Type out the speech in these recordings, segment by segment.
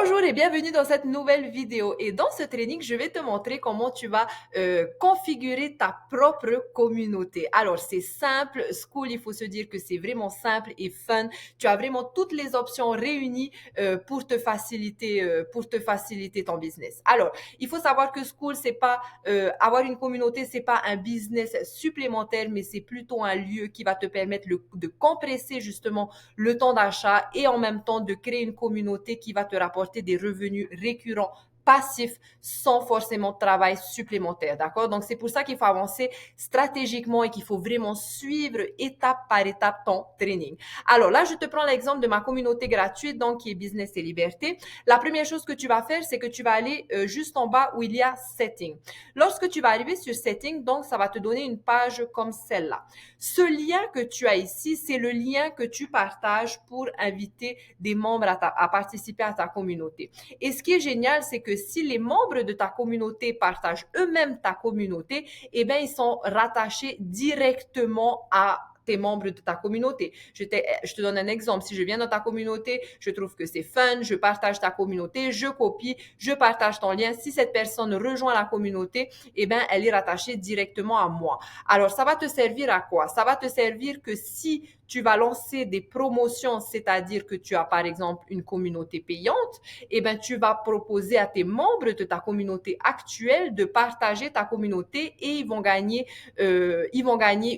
Bonjour et bienvenue dans cette nouvelle vidéo. Et dans ce training, je vais te montrer comment tu vas configurer ta propre communauté. Alors, c'est simple. Skool, il faut se dire que c'est vraiment simple et fun. Tu as vraiment toutes les options réunies pour te faciliter ton business. Alors, il faut savoir que Skool, c'est pas avoir une communauté, c'est pas un business supplémentaire, mais c'est plutôt un lieu qui va te permettre de compresser justement le temps d'achat et en même temps de créer une communauté qui va te rapporter des revenus récurrents passifs sans forcément de travail supplémentaire, d'accord? Donc, c'est pour ça qu'il faut avancer stratégiquement et qu'il faut vraiment suivre étape par étape ton training. Alors là, je te prends l'exemple de ma communauté gratuite, donc qui est Business et Liberté. La première chose que tu vas faire, c'est que tu vas aller juste en bas où il y a Setting. Lorsque tu vas arriver sur Setting, donc ça va te donner une page comme celle-là. Ce lien que tu as ici, c'est le lien que tu partages pour inviter des membres à participer à ta communauté. Et ce qui est génial, c'est que si les membres de ta communauté partagent eux-mêmes ta communauté, eh bien, ils sont rattachés directement à tes membres de ta communauté. Je te donne un exemple. Si je viens dans ta communauté, je trouve que c'est fun, je partage ta communauté, je copie, je partage ton lien. Si cette personne rejoint la communauté, eh bien, elle est rattachée directement à moi. Alors, ça va te servir à quoi? Ça va te servir que si tu vas lancer des promotions, c'est-à-dire que tu as par exemple une communauté payante, eh bien, tu vas proposer à tes membres de ta communauté actuelle de partager ta communauté et ils vont gagner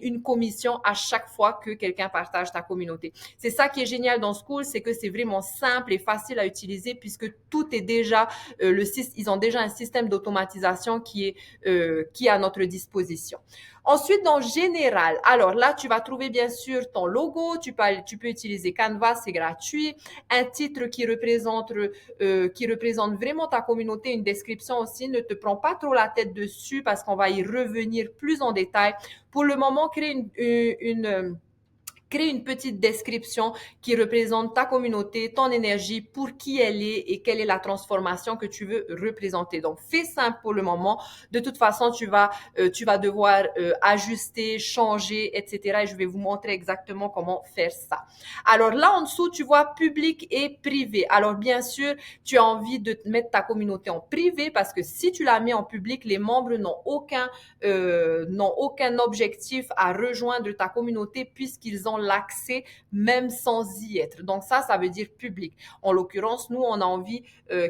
une commission à chaque fois que quelqu'un partage ta communauté. C'est ça qui est génial dans Skool, c'est que c'est vraiment simple et facile à utiliser puisque tout est déjà, ils ont déjà un système d'automatisation qui est à notre disposition. Ensuite, dans Général, alors là, tu vas trouver bien sûr ton logo, tu peux utiliser Canva, c'est gratuit, un titre qui représente vraiment ta communauté, une description aussi, ne te prends pas trop la tête dessus parce qu'on va y revenir plus en détail. Pour le moment, crée une petite description qui représente ta communauté, ton énergie, pour qui elle est et quelle est la transformation que tu veux représenter. Donc, fais simple pour le moment. De toute façon, tu vas devoir ajuster, changer, etc. Et je vais vous montrer exactement comment faire ça. Alors là, en dessous, tu vois public et privé. Alors, bien sûr, tu as envie de mettre ta communauté en privé parce que si tu la mets en public, les membres n'ont aucun objectif à rejoindre ta communauté puisqu'ils ont l'accès même sans y être. Donc ça veut dire public. En l'occurrence, nous, on a envie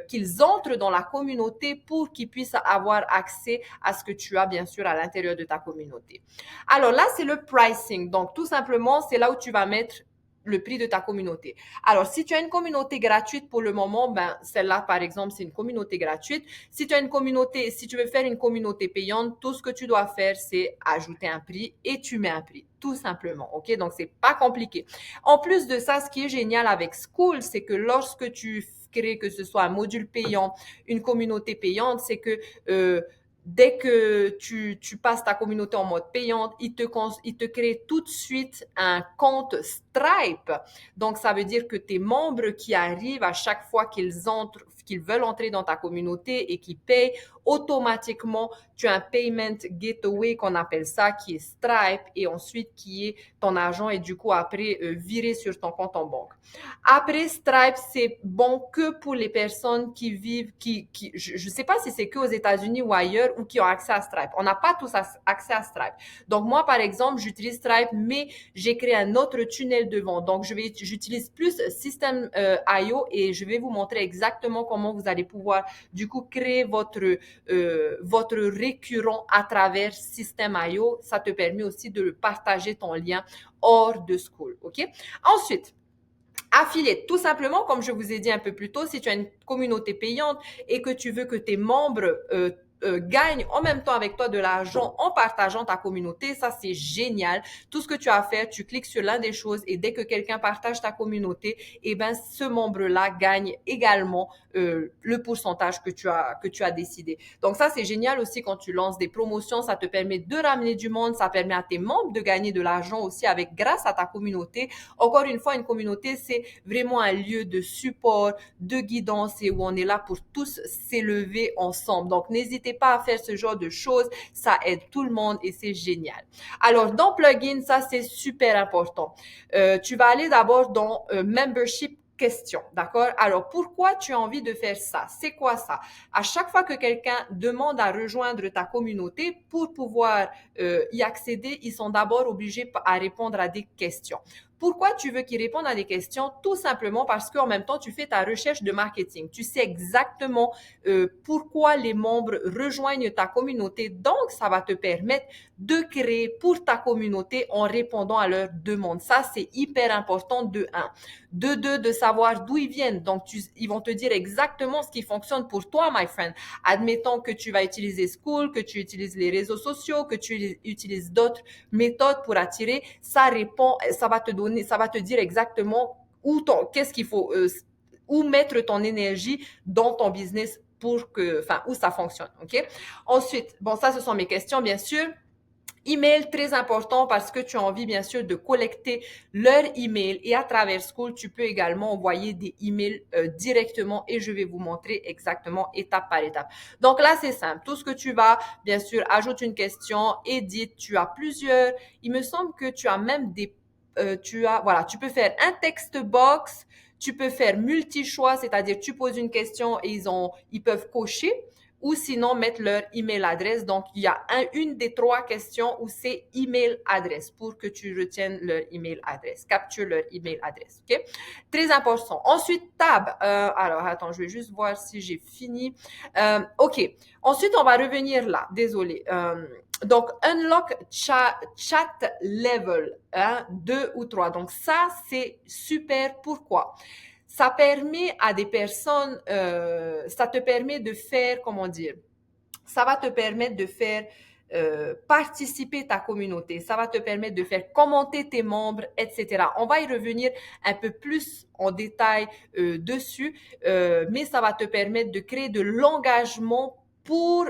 qu'ils entrent dans la communauté pour qu'ils puissent avoir accès à ce que tu as, bien sûr, à l'intérieur de ta communauté. Alors là, c'est le pricing. Donc, tout simplement, c'est là où tu vas mettre le prix de ta communauté. Alors, si tu as une communauté gratuite pour le moment, ben, celle-là, par exemple, c'est une communauté gratuite. Si tu veux faire une communauté payante, tout ce que tu dois faire, c'est ajouter un prix et tu mets un prix, tout simplement. OK? Donc, c'est pas compliqué. En plus de ça, ce qui est génial avec Skool, c'est que lorsque tu crées, que ce soit un module payant, une communauté payante, c'est que, dès que tu passes ta communauté en mode payante, il te crée tout de suite un compte Stripe. Donc, ça veut dire que tes membres qui arrivent à chaque fois qu'ils veulent entrer dans ta communauté et qui payent, automatiquement, tu as un payment gateway qu'on appelle ça, qui est Stripe et ensuite qui est ton argent et du coup, après, viré sur ton compte en banque. Après, Stripe, c'est bon que pour les personnes qui vivent, je sais pas si c'est que aux États-Unis ou ailleurs ou qui ont accès à Stripe. On n'a pas tous accès à Stripe. Donc, moi, par exemple, j'utilise Stripe, mais j'ai créé un autre tunnel de vente. Donc, j'utilise plus System IO et je vais vous montrer exactement comment vous allez pouvoir, du coup, créer votre récurrent à travers System IO. Ça te permet aussi de partager ton lien hors de Skool. OK? Ensuite, Affiliate, tout simplement, comme je vous ai dit un peu plus tôt, si tu as une communauté payante et que tu veux que tes membres gagnent en même temps avec toi de l'argent en partageant ta communauté, ça c'est génial. Tout ce que tu as à faire, tu cliques sur l'un des choses et dès que quelqu'un partage ta communauté, eh ben ce membre-là gagne également le pourcentage que tu as décidé. Donc ça c'est génial aussi quand tu lances des promotions, ça te permet de ramener du monde, ça permet à tes membres de gagner de l'argent aussi grâce à ta communauté. Encore une fois, une communauté, c'est vraiment un lieu de support, de guidance et où on est là pour tous s'élever ensemble. Donc, n'hésitez pas à faire ce genre de choses. Ça aide tout le monde et c'est génial. Alors, dans Plugin, ça, c'est super important. Tu vas aller d'abord dans Membership question, d'accord? Alors, pourquoi tu as envie de faire ça? C'est quoi ça? À chaque fois que quelqu'un demande à rejoindre ta communauté, pour pouvoir y accéder, ils sont d'abord obligés à répondre à des questions. Pourquoi tu veux qu'ils répondent à des questions? Tout simplement parce qu'en même temps, tu fais ta recherche de marketing. Tu sais exactement pourquoi les membres rejoignent ta communauté. Donc, ça va te permettre de créer pour ta communauté en répondant à leurs demandes. Ça, c'est hyper important de un. De deux, de savoir d'où ils viennent. Donc, ils vont te dire exactement ce qui fonctionne pour toi, my friend. Admettons que tu vas utiliser School, que tu utilises les réseaux sociaux, que tu utilises d'autres méthodes pour attirer. Ça répond, ça va te donner, ça va te dire exactement qu'est-ce qu'il faut, où mettre ton énergie dans ton business pour que, enfin, où ça fonctionne, ok? Ensuite, bon, ça, ce sont mes questions, bien sûr. Email, très important parce que tu as envie, bien sûr, de collecter leur email et à travers School, tu peux également envoyer des emails directement et je vais vous montrer exactement étape par étape. Donc là, c'est simple. Tout ce que tu vas, bien sûr, ajoute une question, édite, tu as plusieurs. Il me semble que tu as même voilà, tu peux faire un text box, tu peux faire multi-choix, c'est-à-dire tu poses une question et ils peuvent cocher ou sinon mettre leur email adresse. Donc, il y a une des trois questions où c'est email adresse pour que tu retiennes leur email adresse, capture leur email adresse, ok? Très important. Ensuite, tab. Alors, attends, je vais juste voir si j'ai fini. Ok. Ensuite, on va revenir là. Désolé. Donc, unlock chat level 1, 2 ou 3. Donc, ça, c'est super. Pourquoi? Ça permet à des personnes, ça te permet de faire, comment dire, ça va te permettre de faire participer ta communauté, ça va te permettre de faire commenter tes membres, etc. On va y revenir un peu plus en détail dessus, mais ça va te permettre de créer de l'engagement pour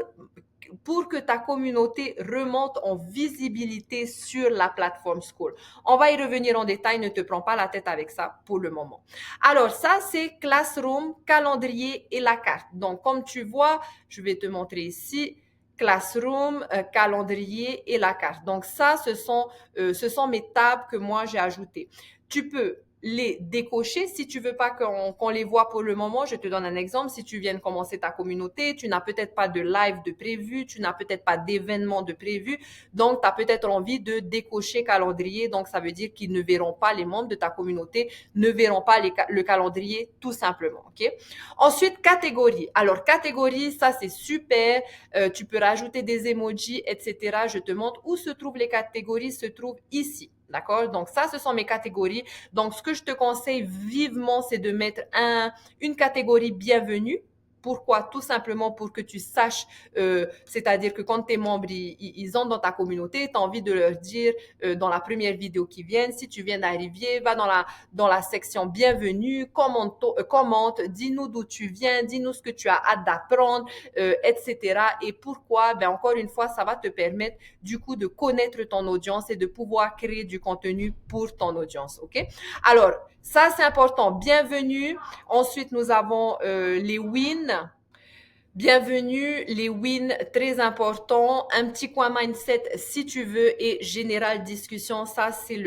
que ta communauté remonte en visibilité sur la plateforme School. On va y revenir en détail, ne te prends pas la tête avec ça pour le moment. Alors ça, c'est Classroom, calendrier et la carte. Donc comme tu vois, je vais te montrer ici, Classroom, calendrier et la carte. Donc ça, ce sont mes tables que moi j'ai ajoutées. Tu peux les décocher si tu veux pas qu'on les voit pour le moment. Je te donne un exemple. Si tu viens de commencer ta communauté, tu n'as peut-être pas de live de prévu, tu n'as peut-être pas d'événement de prévu. Donc, tu as peut-être envie de décocher calendrier. Donc, ça veut dire qu'ils ne verront pas, les membres de ta communauté ne verront pas le calendrier tout simplement. OK? Ensuite, catégorie. Alors, catégorie, ça, c'est super. Tu peux rajouter des emojis, etc. Je te montre où se trouvent les catégories, se trouvent ici. D'accord? Donc, ça, ce sont mes catégories. Donc, ce que je te conseille vivement, c'est de mettre une catégorie bienvenue. Pourquoi? Tout simplement pour que tu saches, c'est-à-dire que quand tes membres, ils entrent dans ta communauté, tu as envie de leur dire dans la première vidéo qui vient, si tu viens d'arriver, va dans la section bienvenue, commente, dis-nous d'où tu viens, dis-nous ce que tu as hâte d'apprendre, etc. Et pourquoi? Ben, encore une fois, ça va te permettre du coup de connaître ton audience et de pouvoir créer du contenu pour ton audience, ok? Alors, ça c'est important. Bienvenue. Ensuite, nous avons les wins. Bienvenue, les wins très importants, un petit coin mindset si tu veux et général discussion, ça c'est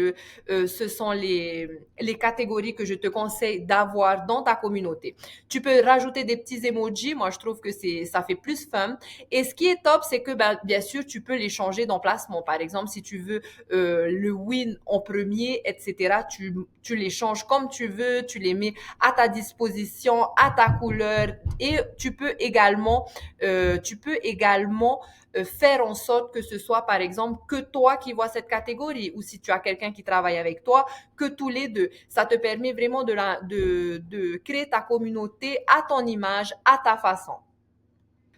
ce sont les catégories que je te conseille d'avoir dans ta communauté. Tu peux rajouter des petits emojis, moi je trouve que ça fait plus fun. Et ce qui est top, c'est que ben, bien sûr tu peux les changer d'emplacement. Par exemple, si tu veux le win en premier, etc. Tu les changes comme tu veux, tu les mets à ta disposition, à ta couleur et tu peux également faire en sorte que ce soit par exemple que toi qui vois cette catégorie ou si tu as quelqu'un qui travaille avec toi, que tous les deux. Ça te permet vraiment de créer ta communauté à ton image, à ta façon.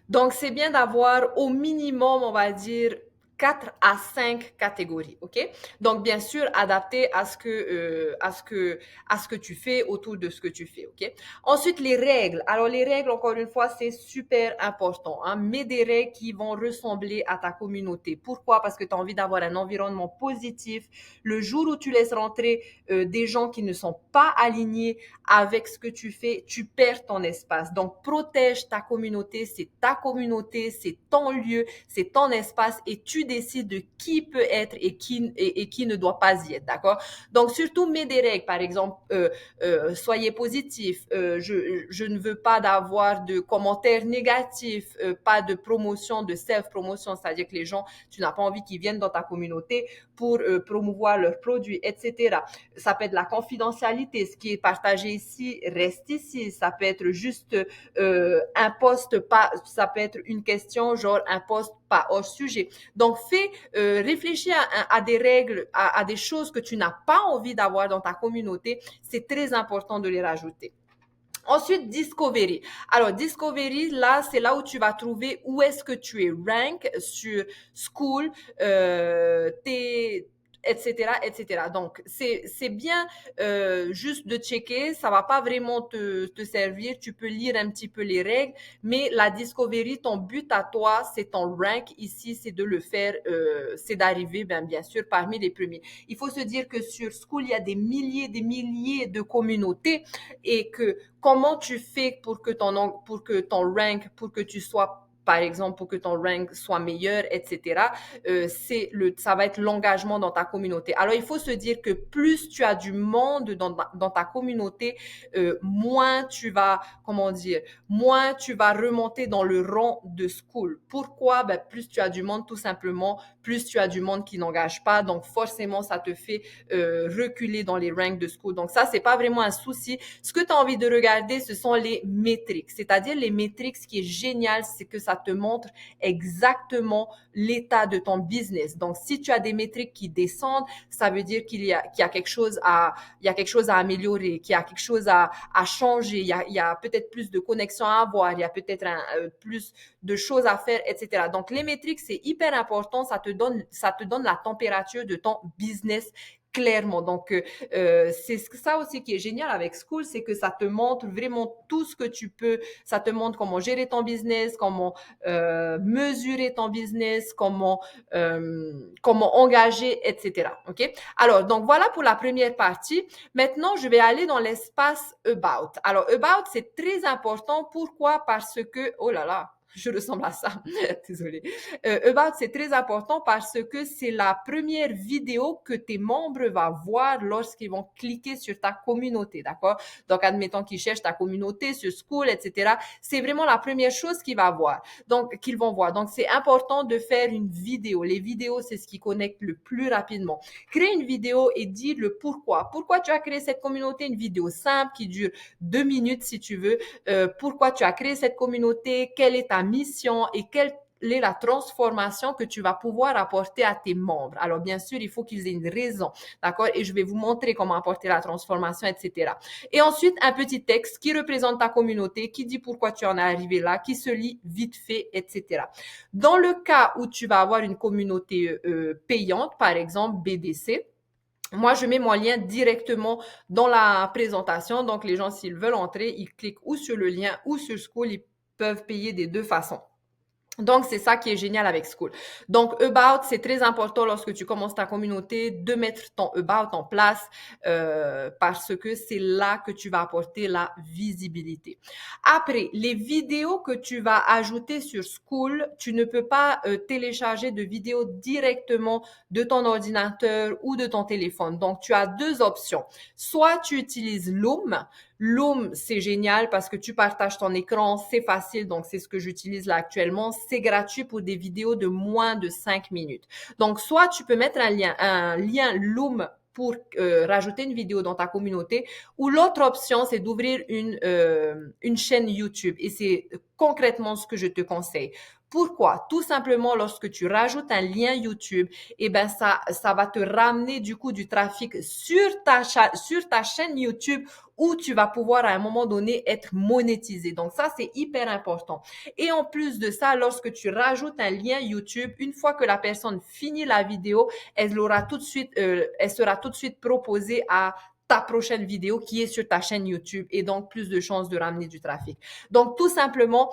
Donc, c'est bien d'avoir au minimum, on va dire, 4 à 5 catégories, ok? Donc, bien sûr, adapté à ce que tu fais, autour de ce que tu fais, ok? Ensuite, les règles. Alors, les règles, encore une fois, c'est super important, hein? Mets des règles qui vont ressembler à ta communauté. Pourquoi? Parce que tu as envie d'avoir un environnement positif. Le jour où tu laisses rentrer des gens qui ne sont pas alignés avec ce que tu fais, tu perds ton espace. Donc, protège ta communauté, c'est ta communauté, c'est ton lieu, c'est ton espace et tu décides de qui peut être et qui ne doit pas y être, d'accord? Donc, surtout, mets des règles. Par exemple, soyez positif. Je ne veux pas d'avoir de commentaires négatifs, pas de promotion, de self-promotion, c'est-à-dire que les gens, tu n'as pas envie qu'ils viennent dans ta communauté pour promouvoir leurs produits, etc. Ça peut être la confidentialité, ce qui est partagé ici reste ici. Ça peut être juste un post, pas, ça peut être une question, genre un post pas hors sujet. Donc, réfléchis à des règles, à des choses que tu n'as pas envie d'avoir dans ta communauté. C'est très important de les rajouter. Ensuite, Discovery. Alors, Discovery, là, c'est là où tu vas trouver où est-ce que tu es rank sur School, etc., etc. Donc, c'est bien juste de checker. Ça va pas vraiment te servir. Tu peux lire un petit peu les règles, mais la Discovery, ton but à toi, c'est ton rank ici, c'est de le faire, c'est d'arriver, bien sûr, parmi les premiers. Il faut se dire que sur School, il y a des milliers de communautés et que comment tu fais pour que ton rank, pour que tu sois, par exemple, pour que ton rank soit meilleur, etc. Ça va être l'engagement dans ta communauté. Alors, il faut se dire que plus tu as du monde dans ta communauté, moins tu vas, comment dire, moins tu vas remonter dans le rang de School. Pourquoi? Ben, plus tu as du monde, tout simplement, plus tu as du monde qui n'engage pas. Donc, forcément, ça te fait reculer dans les ranks de School. Donc, ça, c'est pas vraiment un souci. Ce que tu as envie de regarder, ce sont les métriques. C'est-à-dire les métriques, ce qui est génial, c'est que ça te montre exactement l'état de ton business. Donc, si tu as des métriques qui descendent, ça veut dire qu'il y a quelque chose à améliorer, qu'il y a quelque chose à changer, il y a peut-être plus de connexions à avoir, il y a peut-être plus de choses à faire, etc. Donc, les métriques, c'est hyper important. Ça te donne la température de ton business clairement. Donc, c'est ça aussi qui est génial avec School, c'est que ça te montre vraiment tout ce que tu peux. Ça te montre comment gérer ton business, comment mesurer ton business, comment engager, etc. OK? Alors, donc voilà pour la première partie. Maintenant, je vais aller dans l'espace About. Alors, About, c'est très important. Pourquoi? Parce que, oh là là, je ressemble à ça. Désolée. About, c'est très important parce que c'est la première vidéo que tes membres vont voir lorsqu'ils vont cliquer sur ta communauté, d'accord? Donc, admettons qu'ils cherchent ta communauté sur School, etc. C'est vraiment la première chose qu'ils vont voir. Donc, c'est important de faire une vidéo. Les vidéos, c'est ce qui connecte le plus rapidement. Crée une vidéo et dis le pourquoi. Pourquoi tu as créé cette communauté? Une vidéo simple qui dure 2 minutes si tu veux. Pourquoi tu as créé cette communauté? Quelle est ta mission et quelle est la transformation que tu vas pouvoir apporter à tes membres. Alors, bien sûr, il faut qu'ils aient une raison, d'accord? Et je vais vous montrer comment apporter la transformation, etc. Et ensuite, un petit texte qui représente ta communauté, qui dit pourquoi tu en es arrivé là, qui se lit vite fait, etc. Dans le cas où tu vas avoir une communauté payante, par exemple BDC, moi, je mets mon lien directement dans la présentation. Donc, les gens, s'ils veulent entrer, ils cliquent ou sur le lien ou sur School. Ils peuvent payer des deux façons. Donc, c'est ça qui est génial avec School. Donc, About, c'est très important lorsque tu commences ta communauté de mettre ton About en place parce que c'est là que tu vas apporter la visibilité. Après, les vidéos que tu vas ajouter sur School, tu ne peux pas télécharger de vidéos directement de ton ordinateur ou de ton téléphone. Donc, tu as deux options. Soit tu utilises Loom. Loom, c'est génial parce que tu partages ton écran, c'est facile, donc c'est ce que j'utilise là actuellement. C'est gratuit pour des vidéos de moins de 5 minutes. Donc, soit tu peux mettre un lien Loom pour rajouter une vidéo dans ta communauté, ou l'autre option, c'est d'ouvrir une chaîne YouTube. Et c'est concrètement ce que je te conseille. Pourquoi? Tout simplement, lorsque tu rajoutes un lien YouTube, eh ben ça va te ramener du coup du trafic sur ta chaîne YouTube où tu vas pouvoir à un moment donné être monétisé. Donc ça, c'est hyper important. Et en plus de ça, lorsque tu rajoutes un lien YouTube, une fois que la personne finit la vidéo, elle sera tout de suite proposée à ta prochaine vidéo qui est sur ta chaîne YouTube et donc plus de chances de ramener du trafic. Donc tout simplement,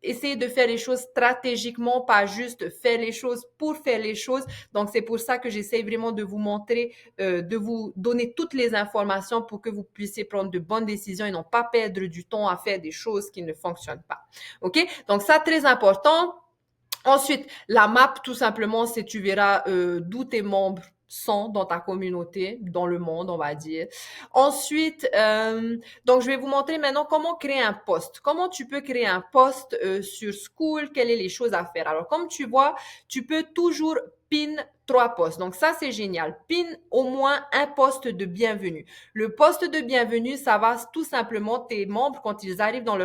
essayer de faire les choses stratégiquement, pas juste faire les choses pour faire les choses. Donc, c'est pour ça que j'essaie vraiment de vous montrer, de vous donner toutes les informations pour que vous puissiez prendre de bonnes décisions et non pas perdre du temps à faire des choses qui ne fonctionnent pas. OK? Donc, ça, très important. Ensuite, la map, tout simplement, c'est tu verras d'où tes membres sont dans ta communauté, dans le monde, on va dire. Ensuite, donc je vais vous montrer maintenant comment créer un post. Comment tu peux créer un post sur School, quelles sont les choses à faire. Alors, comme tu vois, tu peux toujours pin 3 posts. Donc ça, c'est génial. Pin au moins un post de bienvenue. Le post de bienvenue, ça va tout simplement, tes membres, quand ils arrivent dans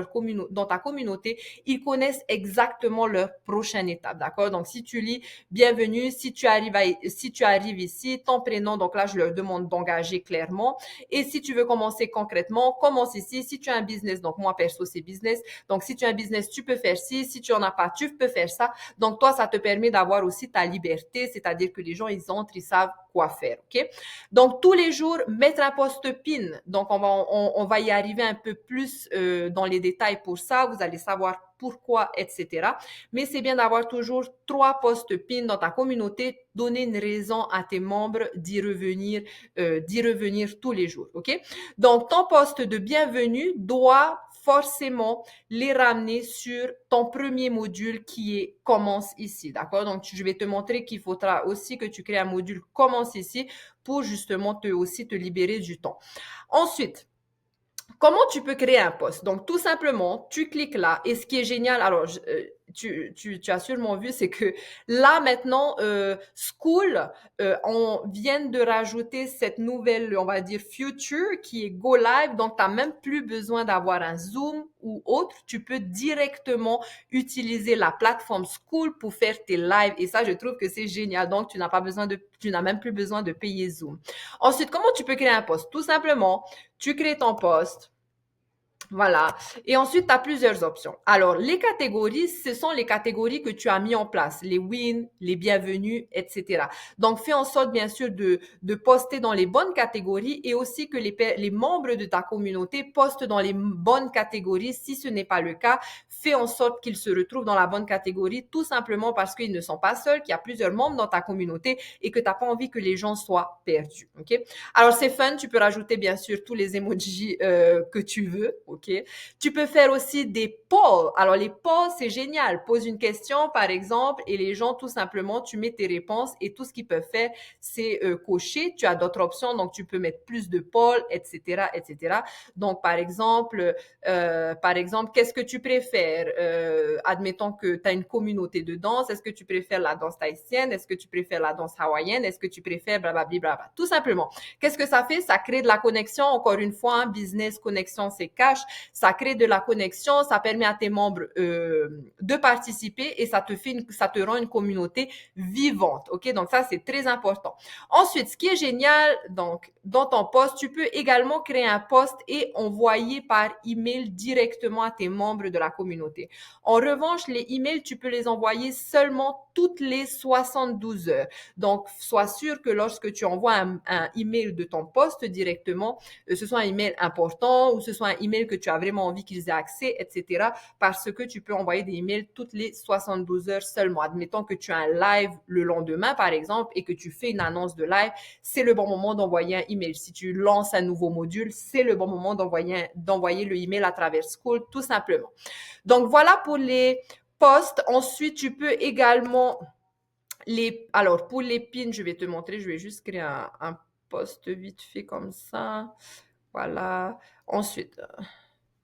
dans ta communauté, ils connaissent exactement leur prochaine étape, d'accord? Donc, si tu lis bienvenue, si tu arrives ici, ton prénom, donc là, je leur demande d'engager clairement. Et si tu veux commencer concrètement, commence ici. Si tu as un business, donc moi, perso, c'est business. Donc, si tu as un business, tu peux faire ci. Si tu en as pas, tu peux faire ça. Donc, toi, ça te permet d'avoir aussi ta liberté, c'est-à-dire que les gens, ils entrent, ils savent quoi faire, ok? Donc, tous les jours, mettre un post pin. Donc, on va y arriver un peu plus dans les détails pour ça. Vous allez savoir pourquoi, etc. Mais c'est bien d'avoir toujours 3 posts pin dans ta communauté, donner une raison à tes membres d'y revenir tous les jours, ok? Donc, ton post de bienvenue doit forcément les ramener sur ton premier module qui est commence ici, d'accord? Donc, je vais te montrer qu'il faudra aussi que tu crées un module commence ici pour justement te libérer du temps. Ensuite, comment tu peux créer un post? Donc, tout simplement, tu cliques là. Et ce qui est génial, alors, tu as sûrement vu, c'est que là, maintenant, School, on vient de rajouter cette nouvelle, on va dire, future qui est Go Live. Donc, tu n'as même plus besoin d'avoir un Zoom ou autre. Tu peux directement utiliser la plateforme School pour faire tes lives. Et ça, je trouve que c'est génial. Donc, tu n'as même plus besoin de payer Zoom. Ensuite, comment tu peux créer un post? Tout simplement, tu crées ton post. Voilà. Et ensuite, tu as plusieurs options. Alors, les catégories, ce sont les catégories que tu as mis en place, les wins, les bienvenus, etc. Donc, fais en sorte, bien sûr, de poster dans les bonnes catégories et aussi que les membres de ta communauté postent dans les bonnes catégories. Si ce n'est pas le cas, fais en sorte qu'ils se retrouvent dans la bonne catégorie, tout simplement parce qu'ils ne sont pas seuls, qu'il y a plusieurs membres dans ta communauté et que tu n'as pas envie que les gens soient perdus. OK? Alors, c'est fun. Tu peux rajouter, bien sûr, tous les emojis que tu veux. OK? Tu peux faire aussi des polls. Alors, les polls, c'est génial. Pose une question, par exemple, et les gens, tout simplement, tu mets tes réponses et tout ce qu'ils peuvent faire, c'est cocher. Tu as d'autres options, donc tu peux mettre plus de polls, etc., etc. Donc, par exemple, qu'est-ce que tu préfères? Admettons que tu as une communauté de danse. Est-ce que tu préfères la danse tahitienne? Est-ce que tu préfères la danse hawaïenne? Est-ce que tu préfères blablabla, blablabla. Tout simplement. Qu'est-ce que ça fait? Ça crée de la connexion. Encore une fois, hein, business, connexion, c'est cash. Ça crée de la connexion. Ça permet à tes membres de participer et ça te rend une communauté vivante. OK? Donc, ça, c'est très important. Ensuite, ce qui est génial, donc, dans ton post, tu peux également créer un post et envoyer par email directement à tes membres de la communauté. En revanche, les emails, tu peux les envoyer seulement toutes les 72 heures. Donc, sois sûr que lorsque tu envoies un email de ton poste directement, ce soit un email important ou ce soit un email que tu as vraiment envie qu'ils aient accès, etc. Parce que tu peux envoyer des emails toutes les 72 heures seulement. Admettons que tu as un live le lendemain, par exemple, et que tu fais une annonce de live, c'est le bon moment d'envoyer un email. Si tu lances un nouveau module, c'est le bon moment d'envoyer le email à travers School, tout simplement. Donc, voilà pour les posts. Ensuite, tu peux également alors, pour les pins, je vais te montrer. Je vais juste créer un post vite fait comme ça. Voilà. Ensuite,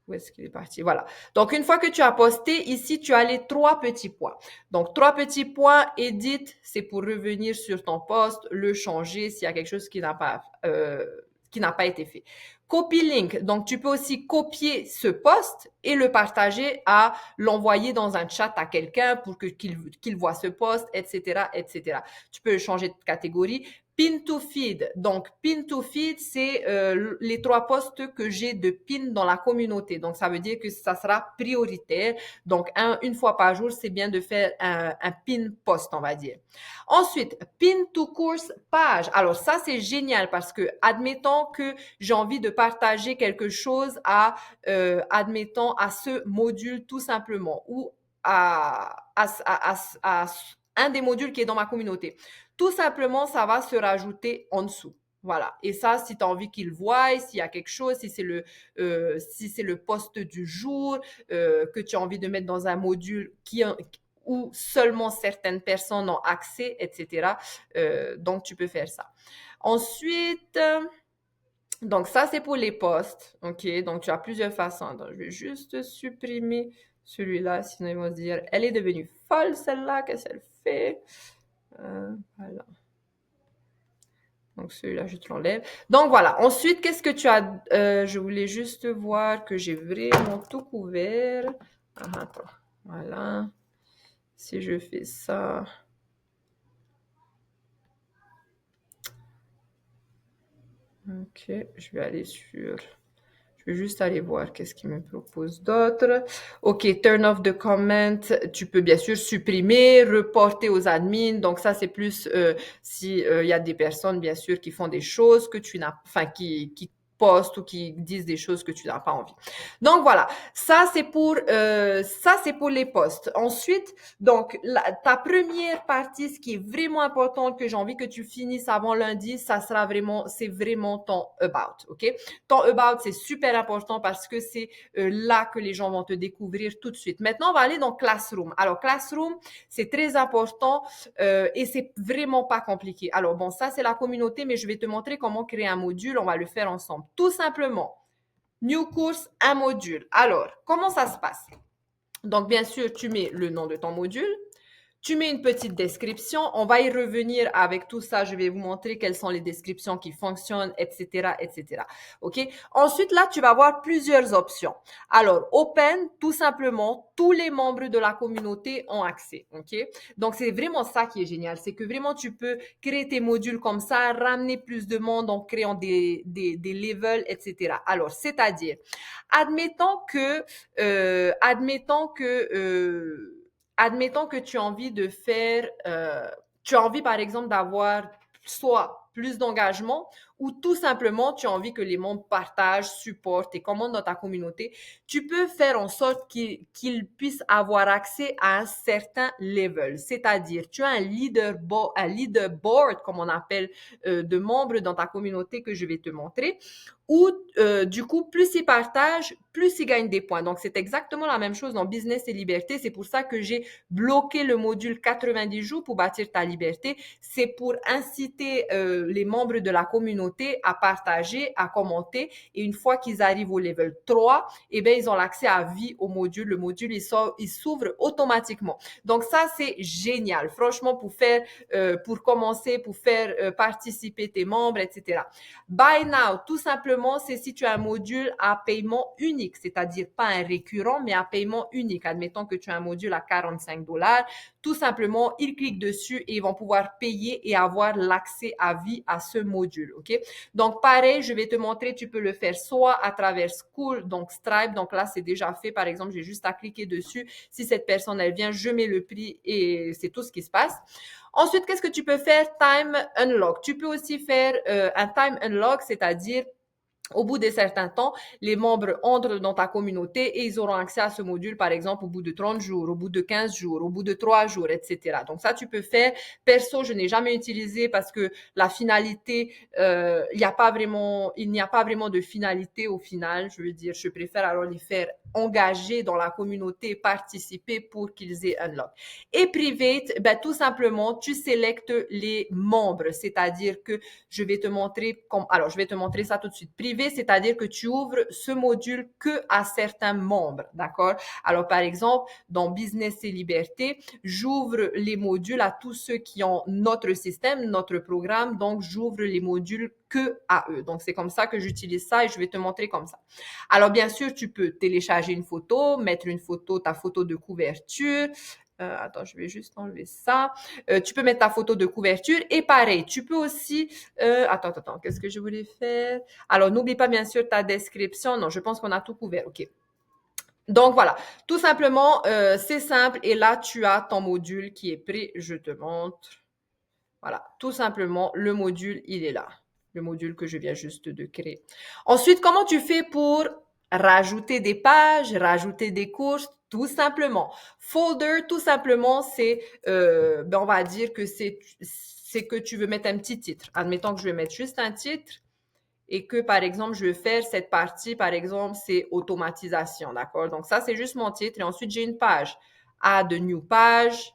où est-ce qu'il est parti? Voilà. Donc, une fois que tu as posté, ici, tu as les 3 petits points. Donc, 3 petits points, edit, c'est pour revenir sur ton post, le changer s'il y a quelque chose qui n'a pas été fait. Copy link. Donc, tu peux aussi copier ce post et le partager l'envoyer dans un chat à quelqu'un pour qu'il voit ce post, etc., etc. Tu peux changer de catégorie. Pin to feed. Donc, pin to feed, c'est les 3 posts que j'ai de pin dans la communauté. Donc, ça veut dire que ça sera prioritaire. Donc, une fois par jour, c'est bien de faire un pin post, on va dire. Ensuite, pin to course page. Alors, ça, c'est génial parce que, admettons que j'ai envie de partager quelque chose admettons, à ce module tout simplement ou à un des modules qui est dans ma communauté. Tout simplement, ça va se rajouter en dessous. Voilà. Et ça, si tu as envie qu'ils voient, s'il y a quelque chose, si c'est le post du jour que tu as envie de mettre dans un module où seulement certaines personnes ont accès, etc. Donc, tu peux faire ça. Ensuite, donc ça, c'est pour les posts. OK? Donc, tu as plusieurs façons. Donc, je vais juste supprimer celui-là, sinon ils vont se dire, elle est devenue folle, celle-là, qu'est-ce qu'elle fait? Voilà. Donc, celui-là, je te l'enlève. Donc, voilà. Ensuite, qu'est-ce que tu as? Je voulais juste voir que j'ai vraiment tout couvert. Ah, attends. Voilà. Si je fais ça. OK. Je vais aller sur... Je vais juste aller voir qu'est-ce qu'il me propose d'autre. OK, turn off the comment. Tu peux bien sûr supprimer, reporter aux admins. Donc ça, c'est plus si il y a des personnes, bien sûr, qui font des choses que tu n'as, enfin, qui postent ou qui disent des choses que tu n'as pas envie. Donc voilà, ça c'est pour les posts. Ensuite, donc ta première partie, ce qui est vraiment important que j'ai envie que tu finisses avant lundi, c'est vraiment ton about, ok? Ton about, c'est super important parce que c'est là que les gens vont te découvrir tout de suite. Maintenant, on va aller dans Classroom. Alors, Classroom, c'est très important et c'est vraiment pas compliqué. Alors, bon, ça, c'est la communauté, mais je vais te montrer comment créer un module. On va le faire ensemble. Tout simplement, New Course, un module. Alors, comment ça se passe? Donc, bien sûr, tu mets le nom de ton module. Tu mets une petite description. On va y revenir avec tout ça. Je vais vous montrer quelles sont les descriptions qui fonctionnent, etc., etc. OK? Ensuite, là, tu vas avoir plusieurs options. Alors, Open, tout simplement, tous les membres de la communauté ont accès. OK? Donc, c'est vraiment ça qui est génial. C'est que vraiment, tu peux créer tes modules comme ça, ramener plus de monde en créant des levels, etc. Alors, c'est-à-dire, admettons que, admettons que tu as envie de faire, tu as envie par exemple d'avoir soit plus d'engagement ou tout simplement tu as envie que les membres partagent, supportent et commandent dans ta communauté, tu peux faire en sorte qu'ils puissent avoir accès à un certain level. C'est-à-dire, tu as un leaderboard, comme on appelle, de membres dans ta communauté que je vais te montrer où du coup, plus ils partagent, plus ils gagnent des points. Donc, c'est exactement la même chose dans Business et Liberté. C'est pour ça que j'ai bloqué le module 90 jours pour bâtir ta liberté. C'est pour inciter les membres de la communauté à partager, à commenter. Et une fois qu'ils arrivent au level 3, eh bien, ils ont l'accès à vie au module. Le module, il s'ouvre automatiquement. Donc, ça, c'est génial. Franchement, pour commencer, pour faire participer tes membres, etc. Buy now, tout simplement, c'est si tu as un module à paiement unique, c'est-à-dire pas un récurrent, mais à paiement unique. Admettons que tu as un module à 45 $. Tout simplement, ils cliquent dessus et ils vont pouvoir payer et avoir l'accès à vie à ce module. OK? Donc, pareil, je vais te montrer, tu peux le faire soit à travers School, donc Stripe. Donc là, c'est déjà fait. Par exemple, j'ai juste à cliquer dessus. Si cette personne, elle vient, je mets le prix et c'est tout ce qui se passe. Ensuite, qu'est-ce que tu peux faire? Time unlock. Tu peux aussi faire un time unlock, c'est-à-dire au bout de certains temps, les membres entrent dans ta communauté et ils auront accès à ce module, par exemple, au bout de 30 jours, au bout de 15 jours, au bout de 3 jours, etc. Donc ça, tu peux faire. Perso, je n'ai jamais utilisé parce que la finalité, il n'y a pas vraiment de finalité au final. Je veux dire, je préfère alors les faire engager dans la communauté, participer pour qu'ils aient un lock. Et private, ben, tout simplement, tu sélectes les membres, c'est-à-dire que je vais te montrer ça tout de suite. Privé, c'est-à-dire que tu ouvres ce module que à certains membres, d'accord? Alors, par exemple, dans Business et Liberté, j'ouvre les modules à tous ceux qui ont notre système, notre programme, donc j'ouvre les modules que à eux. Donc, c'est comme ça que j'utilise ça et je vais te montrer comme ça. Alors, bien sûr, tu peux télécharger une photo, mettre une photo, ta photo de couverture. Attends, je vais juste enlever ça. Tu peux mettre ta photo de couverture et pareil, tu peux aussi... attends, qu'est-ce que je voulais faire? Alors, n'oublie pas bien sûr ta description. Non, je pense qu'on a tout couvert. OK. Donc voilà, tout simplement, c'est simple et là, tu as ton module qui est prêt. Je te montre. Voilà, tout simplement, le module, il est là. Le module que je viens juste de créer. Ensuite, comment tu fais pour rajouter des pages, rajouter des courses? Tout simplement. Folder, tout simplement, c'est, on va dire que c'est que tu veux mettre un petit titre. Admettons que je vais mettre juste un titre et que, par exemple, je veux faire cette partie, par exemple, c'est automatisation, d'accord? Donc ça, c'est juste mon titre et ensuite, j'ai une page. add a new page,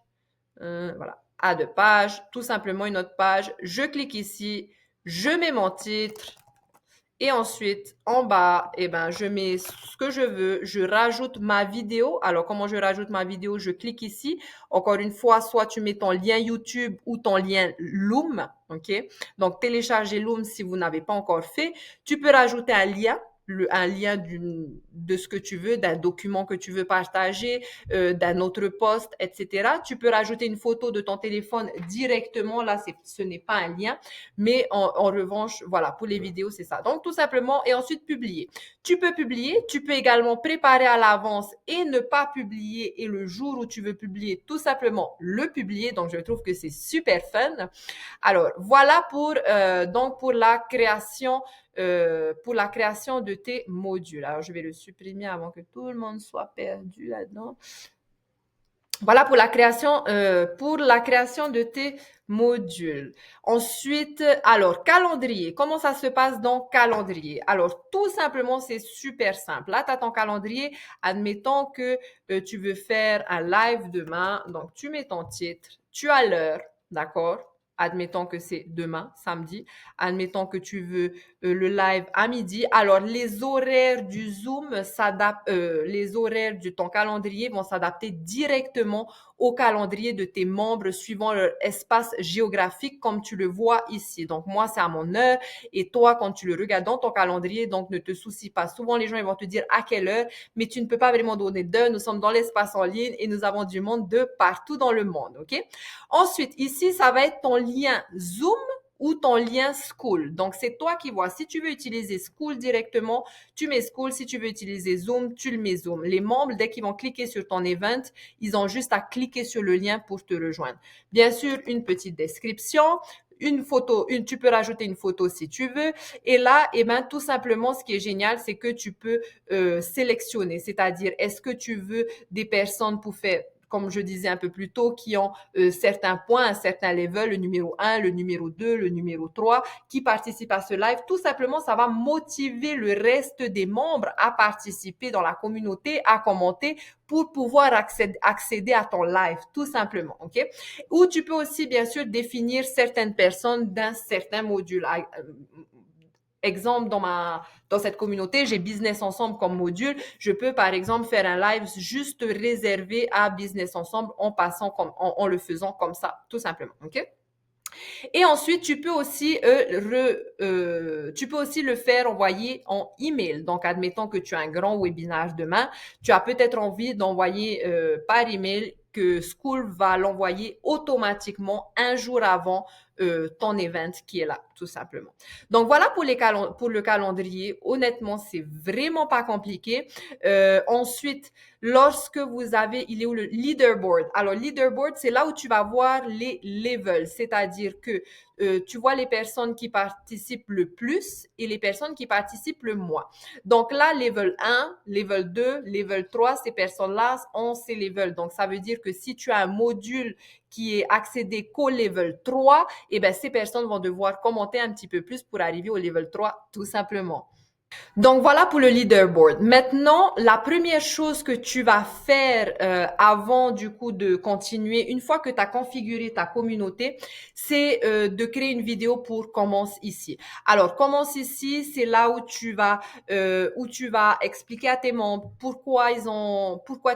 voilà, add a page, tout simplement une autre page. Je clique ici, je mets mon titre et ensuite, en bas, eh ben, je mets ce que je veux, je rajoute ma vidéo. Alors, comment je rajoute ma vidéo? Je clique ici. Encore une fois, soit tu mets ton lien YouTube ou ton lien Loom, OK? Donc, téléchargez Loom si vous n'avez pas encore fait. Tu peux rajouter un lien. Un lien de ce que tu veux, d'un document que tu veux partager, d'un autre post, etc. Tu peux rajouter une photo de ton téléphone directement. Là, ce n'est pas un lien. Mais en revanche, voilà, pour les vidéos, c'est ça. Donc, tout simplement, et ensuite publier. Tu peux publier, tu peux également préparer à l'avance et ne pas publier et le jour où tu veux publier, tout simplement le publier. Donc, je trouve que c'est super fun. Alors, voilà donc pour la création de tes modules. Alors, je vais le supprimer avant que tout le monde soit perdu là-dedans. Voilà pour la création de tes modules. Ensuite, alors, calendrier. Comment ça se passe dans calendrier? Alors, tout simplement, c'est super simple. Là, tu as ton calendrier. Admettons que tu veux faire un live demain. Donc, tu mets ton titre. Tu as l'heure, d'accord? Admettons que c'est demain, samedi. Admettons que tu veux le live à midi. Alors, les horaires du Zoom s'adaptent, les horaires de ton calendrier vont s'adapter directement au calendrier de tes membres suivant leur espace géographique comme tu le vois ici. Donc, moi, c'est à mon heure et toi, quand tu le regardes dans ton calendrier, donc ne te soucie pas. Souvent, les gens, ils vont te dire à quelle heure, mais tu ne peux pas vraiment donner d'heure. Nous sommes dans l'espace en ligne et nous avons du monde de partout dans le monde, OK? Ensuite, ici, ça va être ton lien Zoom ou ton lien School. Donc, c'est toi qui vois. Si tu veux utiliser School directement, tu mets School. Si tu veux utiliser Zoom, tu le mets Zoom. Les membres, dès qu'ils vont cliquer sur ton event, ils ont juste à cliquer sur le lien pour te rejoindre. Bien sûr, une petite description, une photo, tu peux rajouter une photo si tu veux. Et là, eh ben, tout simplement, ce qui est génial, c'est que tu peux sélectionner. C'est-à-dire, est-ce que tu veux des personnes pour faire, comme je disais un peu plus tôt, qui ont certains points, un certain level, le numéro 1, le numéro 2, le numéro 3, qui participent à ce live. Tout simplement, ça va motiver le reste des membres à participer dans la communauté, à commenter pour pouvoir accéder à ton live, tout simplement, OK? Ou tu peux aussi, bien sûr, définir certaines personnes d'un certain module. Exemple, dans cette communauté, j'ai Business Ensemble comme module. Je peux, par exemple, faire un live juste réservé à Business Ensemble en le faisant comme ça, tout simplement. OK? Et ensuite, tu peux aussi le faire envoyer en email. Donc, admettons que tu as un grand webinaire demain, tu as peut-être envie d'envoyer par email que School va l'envoyer automatiquement un jour avant ton event qui est là, tout simplement. Donc, voilà pour le calendrier. Honnêtement, c'est vraiment pas compliqué. Ensuite, lorsque il est où le leaderboard? Alors, leaderboard, c'est là où tu vas voir les levels, c'est-à-dire que tu vois les personnes qui participent le plus et les personnes qui participent le moins. Donc là, level 1, level 2, level 3, ces personnes-là ont ces levels. Donc, ça veut dire que si tu as un module qui est accédé qu'au level 3, eh ben, ces personnes vont devoir commenter un petit peu plus pour arriver au level 3, tout simplement. Donc voilà pour le leaderboard. Maintenant, la première chose que tu vas faire avant du coup de continuer, une fois que tu as configuré ta communauté, c'est de créer une vidéo pour Commence ici. Alors Commence ici, c'est là où tu vas expliquer à tes membres pourquoi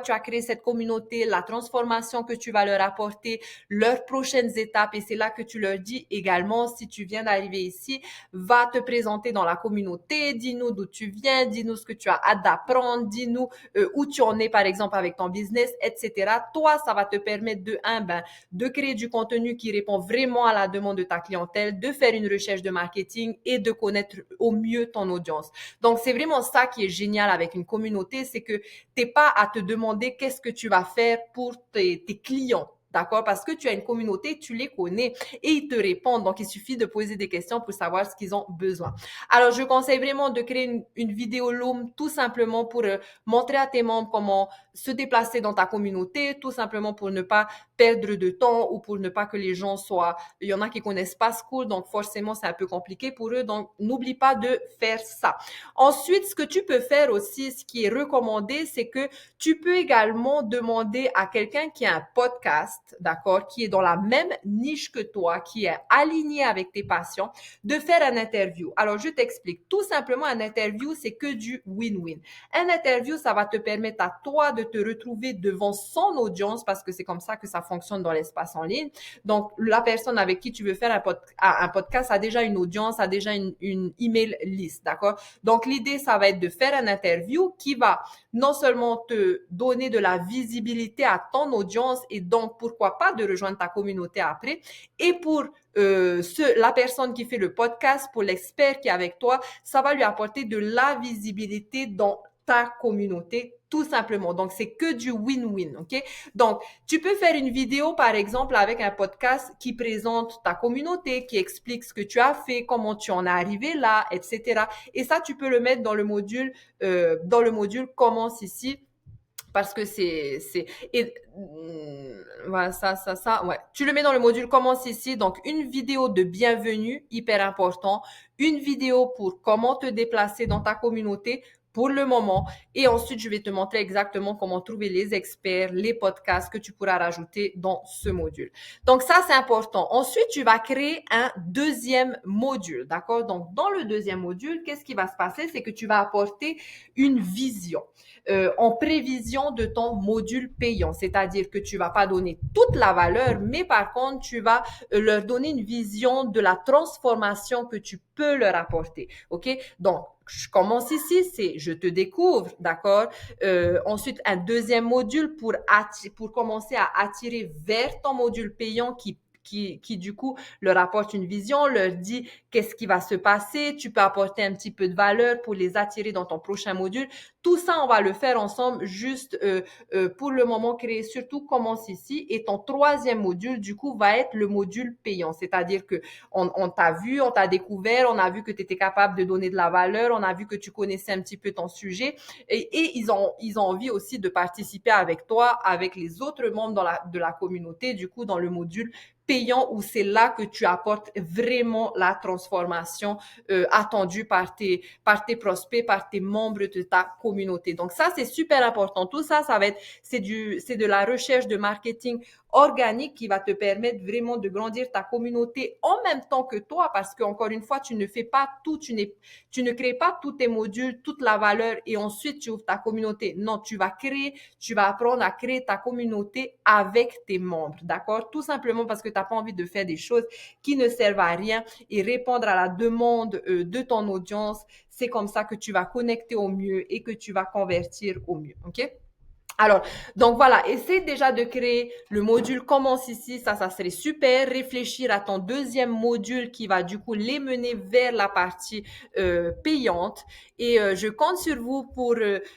tu as créé cette communauté, la transformation que tu vas leur apporter, leurs prochaines étapes, et c'est là que tu leur dis également, si tu viens d'arriver ici, va te présenter dans la communauté, dis-nous d'où tu viens, dis-nous ce que tu as hâte d'apprendre, dis-nous où tu en es par exemple avec ton business, etc. Toi, ça va te permettre de créer du contenu qui répond vraiment à la demande de ta clientèle, de faire une recherche de marketing et de connaître au mieux ton audience. Donc, c'est vraiment ça qui est génial avec une communauté, c'est que t'es pas à te demander qu'est-ce que tu vas faire pour tes clients. D'accord? Parce que tu as une communauté, tu les connais et ils te répondent. Donc, il suffit de poser des questions pour savoir ce qu'ils ont besoin. Alors, je conseille vraiment de créer une vidéo Loom tout simplement pour montrer à tes membres comment se déplacer dans ta communauté, tout simplement pour ne pas perdre de temps ou pour ne pas que les gens soient... Il y en a qui connaissent pas Skool, donc forcément, c'est un peu compliqué pour eux. Donc, n'oublie pas de faire ça. Ensuite, ce que tu peux faire aussi, ce qui est recommandé, c'est que tu peux également demander à quelqu'un qui a un podcast, d'accord, qui est dans la même niche que toi, qui est aligné avec tes passions, de faire un interview. Alors, je t'explique. Tout simplement, un interview, c'est que du win-win. Un interview, ça va te permettre à toi de te retrouver devant son audience parce que c'est comme ça que ça fonctionne dans l'espace en ligne. Donc, la personne avec qui tu veux faire un podcast a déjà une audience, a déjà une email list, d'accord? Donc, l'idée, ça va être de faire un interview qui va non seulement te donner de la visibilité à ton audience et donc, pourquoi pas de rejoindre ta communauté après, et pour la personne qui fait le podcast, pour l'expert qui est avec toi, ça va lui apporter de la visibilité dans ta communauté, tout simplement. Donc, c'est que du win-win, OK? Donc, tu peux faire une vidéo, par exemple, avec un podcast qui présente ta communauté, qui explique ce que tu as fait, comment tu en es arrivé là, etc. Et ça, tu peux le mettre dans le module Commence ici. Parce que voilà, ça, ouais. Tu le mets dans le module Commence ici. Donc, une vidéo de bienvenue, hyper important. Une vidéo pour comment te déplacer dans ta communauté pour le moment. Et ensuite, je vais te montrer exactement comment trouver les experts, les podcasts que tu pourras rajouter dans ce module. Donc, ça, c'est important. Ensuite, tu vas créer un deuxième module, d'accord? Donc, dans le deuxième module, qu'est-ce qui va se passer? C'est que tu vas apporter une vision. En prévision de ton module payant, c'est-à-dire que tu vas pas donner toute la valeur, mais par contre, tu vas leur donner une vision de la transformation que tu peux leur apporter. OK? Donc, je commence ici, c'est je te découvre, d'accord? Ensuite, un deuxième module pour commencer à attirer vers ton module payant qui du coup leur apporte une vision, leur dit qu'est-ce qui va se passer, tu peux apporter un petit peu de valeur pour les attirer dans ton prochain module. Tout ça, on va le faire ensemble, juste pour le moment créer surtout Commence ici. Et ton troisième module, du coup, va être le module payant, c'est-à-dire que on t'a vu, on t'a découvert, on a vu que tu étais capable de donner de la valeur, on a vu que tu connaissais un petit peu ton sujet et ils ont envie aussi de participer avec toi, avec les autres membres de la communauté, du coup, dans le module payant où c'est là que tu apportes vraiment la transformation attendue par tes prospects, par tes membres de ta communauté. Donc ça, c'est super important. Tout ça, ça va être, c'est de la recherche de marketing organique qui va te permettre vraiment de grandir ta communauté en même temps que toi, parce que encore une fois, tu ne fais pas tout, tu ne crées pas tous tes modules, toute la valeur et ensuite tu ouvres ta communauté. Non, tu vas apprendre à créer ta communauté avec tes membres, d'accord? Tout simplement parce que tu n'as pas envie de faire des choses qui ne servent à rien et répondre à la demande de ton audience. C'est comme ça que tu vas connecter au mieux et que tu vas convertir au mieux, OK? Alors, donc voilà, essaie déjà de créer le module Commence ici, ça serait super. Réfléchir à ton deuxième module qui va du coup les mener vers la partie payante. Et je compte sur vous pour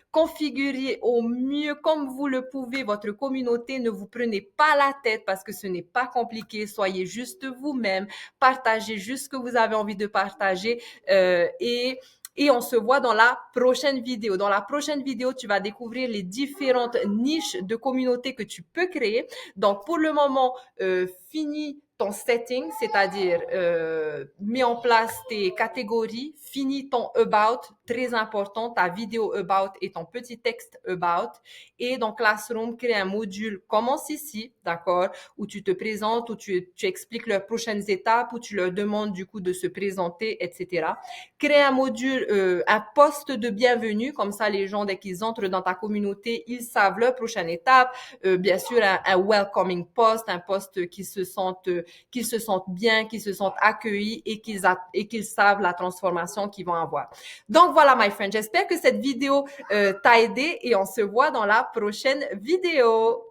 configurer au mieux comme vous le pouvez votre communauté. Ne vous prenez pas la tête parce que ce n'est pas compliqué. Soyez juste vous-même. Partagez juste ce que vous avez envie de partager et on se voit dans la prochaine vidéo. Dans la prochaine vidéo, tu vas découvrir les différentes niches de communauté que tu peux créer. Donc, pour le moment, finis ton setting, c'est-à-dire mets en place tes catégories, finis ton about, très important, ta vidéo about et ton petit texte about. Et dans Classroom, crée un module Commence ici, d'accord, où tu te présentes, où tu expliques leurs prochaines étapes, où tu leur demandes du coup de se présenter, etc. Crée un module, un poste de bienvenue, comme ça les gens, dès qu'ils entrent dans ta communauté, ils savent leur prochaine étape. Bien sûr, un welcoming post, un post qu'ils se sentent bien, qu'ils se sentent accueillis et qu'ils savent la transformation qu'ils vont avoir. Donc voilà, my friend, j'espère que cette vidéo t'a aidé et on se voit dans la prochaine vidéo.